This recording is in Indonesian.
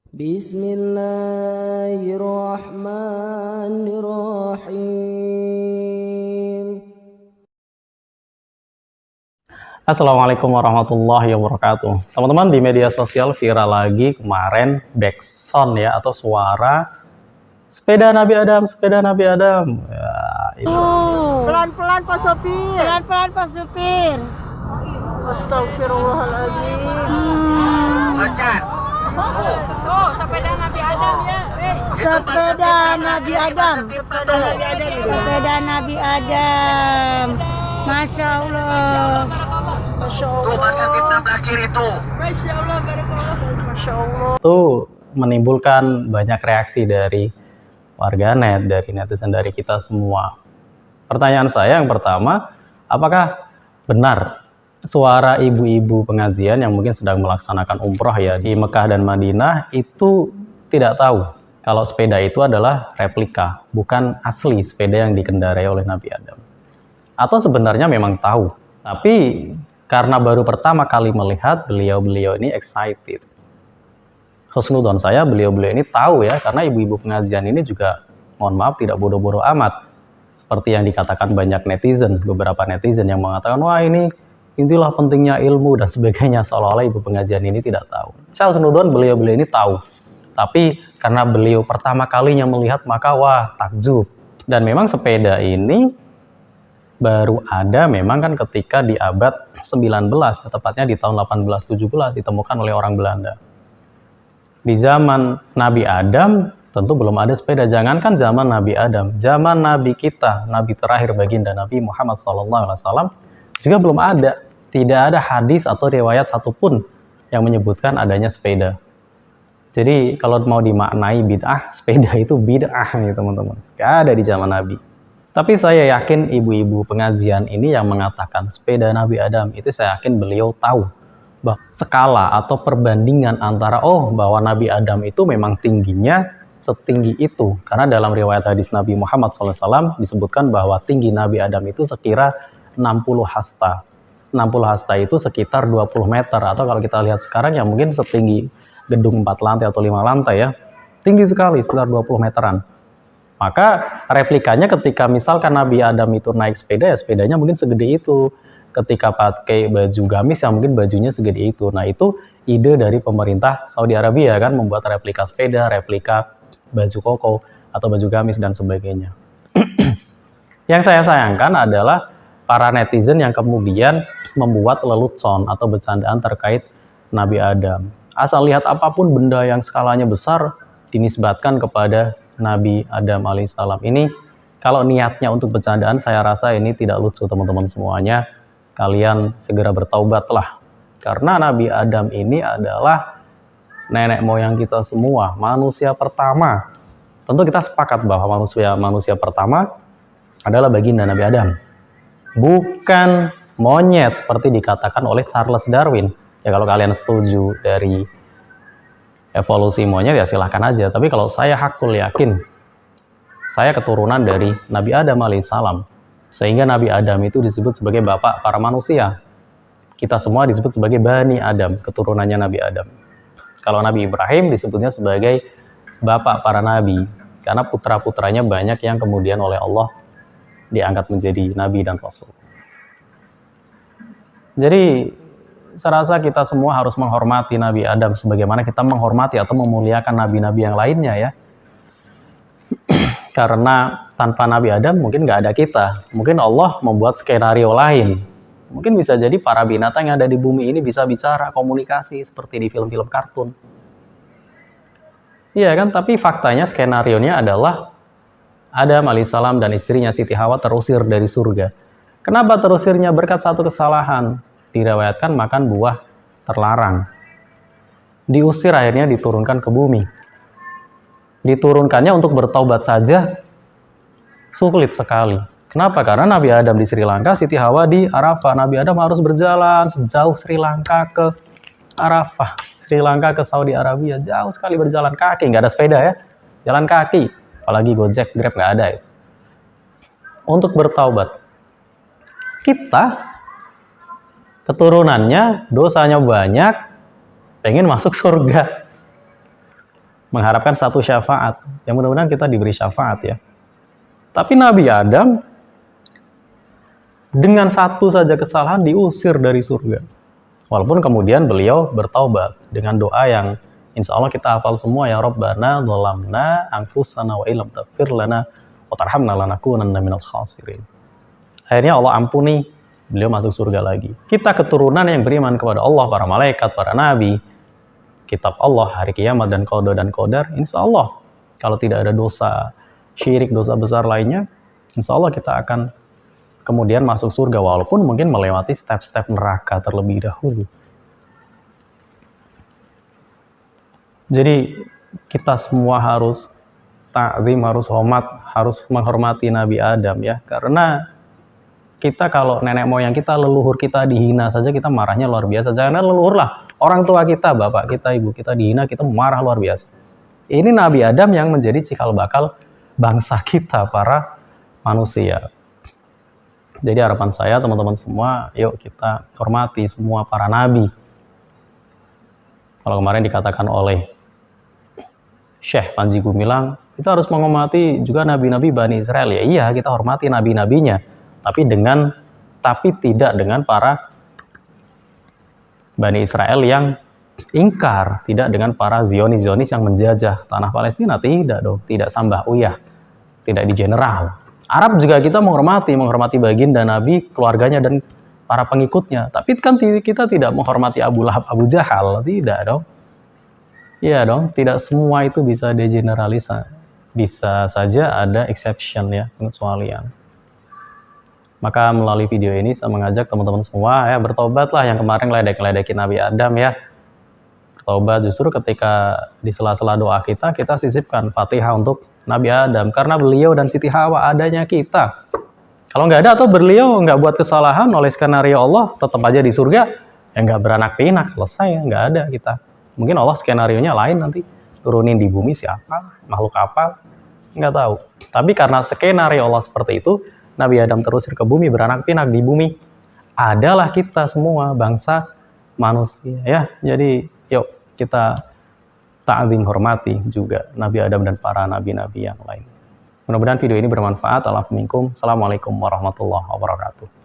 Bismillahirrahmanirrahim. Assalamualaikum warahmatullahi wabarakatuh. Teman-teman, di media sosial viral lagi kemarin backsound ya, atau suara sepeda Nabi Adam, sepeda Nabi Adam. Ya, itu. Pelan-pelan Pak Sopir. Pelan-pelan Pak Supir. Astagfirullahaladzim. Lancar. Sepeda Nabi Adam ya. Sepeda Nabi Adam. Sepeda Nabi Adam. Sepeda Nabi Adam. Masya Allah. Masya Tuh Allah. baca tip terakhir itu. Masya Allah. Masya Allah. Itu menimbulkan banyak reaksi dari warganet, dari netizen, dari kita semua. Pertanyaan saya yang pertama, apakah benar suara ibu-ibu pengajian yang mungkin sedang melaksanakan umroh ya di Mekah dan Madinah itu tidak tahu kalau sepeda itu adalah replika, bukan asli sepeda yang dikendarai oleh Nabi Adam? Atau sebenarnya memang tahu, tapi karena baru pertama kali melihat, beliau-beliau ini excited. Husnudon saya, beliau-beliau ini tahu ya, karena ibu-ibu pengajian ini juga, mohon maaf, tidak bodoh-bodoh amat. Seperti yang dikatakan banyak netizen, beberapa netizen yang mengatakan, wah inilah pentingnya ilmu dan sebagainya, seolah-olah ibu pengajian ini tidak tahu. Saya husnudon, beliau-beliau ini tahu. Tapi karena beliau pertama kalinya melihat, maka wah, takjub. Dan memang sepeda ini baru ada memang kan ketika di abad 19, tepatnya di tahun 1817 ditemukan oleh orang Belanda. Di zaman Nabi Adam tentu belum ada sepeda, jangankan zaman Nabi Adam, zaman Nabi kita, Nabi terakhir baginda Nabi Muhammad SAW juga belum ada. Tidak ada hadis atau riwayat satupun yang menyebutkan adanya sepeda. Jadi kalau mau dimaknai bid'ah, sepeda itu bid'ah nih teman-teman. Gak ada di zaman Nabi. Tapi saya yakin ibu-ibu pengajian ini yang mengatakan sepeda Nabi Adam itu, saya yakin beliau tahu bahwa skala atau perbandingan antara bahwa Nabi Adam itu memang tingginya setinggi itu. Karena dalam riwayat hadis Nabi Muhammad SAW disebutkan bahwa tinggi Nabi Adam itu sekira 60 hasta. 60 hasta itu sekitar 20 meter, atau kalau kita lihat sekarang ya mungkin setinggi gedung 4 lantai atau 5 lantai ya. Tinggi sekali, sekitar 20 meteran. Maka replikanya ketika misalkan Nabi Adam itu naik sepeda, ya sepedanya mungkin segede itu. Ketika pakai baju gamis, ya mungkin bajunya segede itu. Nah itu ide dari pemerintah Saudi Arabia kan, membuat replika sepeda, replika baju koko, atau baju gamis dan sebagainya. Yang saya sayangkan adalah para netizen yang kemudian membuat lelucon atau bercandaan terkait Nabi Adam. Asal lihat apapun benda yang skalanya besar dinisbatkan kepada Nabi Adam alaihissalam. Ini kalau niatnya untuk bercandaan, saya rasa ini tidak lucu teman-teman semuanya. Kalian segera bertaubatlah. Karena Nabi Adam ini adalah nenek moyang kita semua, manusia pertama. Tentu kita sepakat bahwa manusia pertama adalah baginda Nabi Adam. Bukan monyet seperti dikatakan oleh Charles Darwin. Ya kalau kalian setuju dari evolusi monyet ya silahkan aja. Tapi kalau saya hakul yakin, saya keturunan dari Nabi Adam alaihissalam. Sehingga Nabi Adam itu disebut sebagai bapak para manusia. Kita semua disebut sebagai Bani Adam, keturunannya Nabi Adam. Kalau Nabi Ibrahim disebutnya sebagai bapak para nabi, karena putra-putranya banyak yang kemudian oleh Allah diangkat menjadi nabi dan rasul. Jadi saya rasa kita semua harus menghormati Nabi Adam sebagaimana kita menghormati atau memuliakan nabi-nabi yang lainnya ya. Karena tanpa Nabi Adam mungkin nggak ada kita. Mungkin Allah membuat skenario lain. Mungkin bisa jadi para binatang yang ada di bumi ini bisa bicara, komunikasi seperti di film-film kartun. Iya kan, tapi faktanya skenarionya adalah Adam alaihissalam dan istrinya Siti Hawa terusir dari surga. Kenapa terusirnya? Berkat satu kesalahan. Diriwayatkan makan buah terlarang. Diusir, akhirnya diturunkan ke bumi. Diturunkannya untuk bertaubat saja sulit sekali. Kenapa? Karena Nabi Adam di Sri Lanka, Siti Hawa di Arafah. Nabi Adam harus berjalan sejauh Sri Lanka ke Arafah, Sri Lanka ke Saudi Arabia, jauh sekali berjalan kaki, nggak ada sepeda ya, jalan kaki, apalagi Gojek, Grab nggak ada ya. Untuk bertaubat, kita keturunannya dosanya banyak, pengen masuk surga. mengharapkan satu syafaat. Yang mudah-mudahan kita diberi syafaat ya. Tapi Nabi Adam dengan satu saja kesalahan diusir dari surga. Walaupun kemudian beliau bertaubat dengan doa yang insya Allah kita hafal semua, ya Rabbana dzalamna anfusana wa illam taghfir lana wa tarhamna lanakunanna minal khasirin. Akhirnya Allah ampuni, beliau masuk surga lagi. Kita keturunan yang beriman kepada Allah, para malaikat, para nabi, kitab Allah, hari kiamat, dan qada dan qadar, insya Allah kalau tidak ada dosa syirik, dosa besar lainnya, insya Allah kita akan kemudian masuk surga, walaupun mungkin melewati step-step neraka terlebih dahulu. Jadi kita semua harus ta'zim, harus hormat, harus menghormati Nabi Adam ya, karena kita kalau nenek moyang kita, leluhur kita dihina saja kita marahnya luar biasa. Jangan leluhur lah, orang tua kita, bapak kita, ibu kita dihina, kita marah luar biasa. Ini Nabi Adam yang menjadi cikal bakal bangsa kita, para manusia. Jadi harapan saya teman-teman semua, yuk kita hormati semua para nabi. Kalau kemarin dikatakan oleh Syekh Panji Gumilang, kita harus menghormati juga nabi-nabi Bani Israel. Ya iya, kita hormati nabi-nabinya, tapi tidak dengan para Bani Israel yang ingkar, tidak dengan para Zionis yang menjajah tanah Palestina, tidak dong, tidak sambah uyah, tidak di general. Arab juga kita menghormati baginda Nabi, keluarganya dan para pengikutnya. Tapi kan kita tidak menghormati Abu Lahab, Abu Jahal, tidak dong. Iya dong, tidak semua itu bisa digeneralisasi. Bisa saja ada exception ya, pengecualian. Maka melalui video ini saya mengajak teman-teman semua ya, bertobatlah yang kemarin ledek-ledekin Nabi Adam ya. Bertobat justru ketika di sela-sela doa kita sisipkan Fatihah untuk Nabi Adam, karena beliau dan Siti Hawa adanya kita. Kalau nggak ada atau beliau nggak buat kesalahan oleh skenario Allah, tetap aja di surga, ya nggak beranak pinak, selesai ya, nggak ada kita. Mungkin Allah skenarionya lain nanti, turunin di bumi siapa, makhluk apa, nggak tahu. Tapi karena skenario Allah seperti itu, Nabi Adam terusir ke bumi, beranak pinak di bumi, adalah kita semua bangsa manusia ya. Jadi yuk kita ta'zim, hormati juga Nabi Adam dan para nabi-nabi yang lain. Mudah-mudahan video ini bermanfaat. Assalamualaikum warahmatullahi wabarakatuh.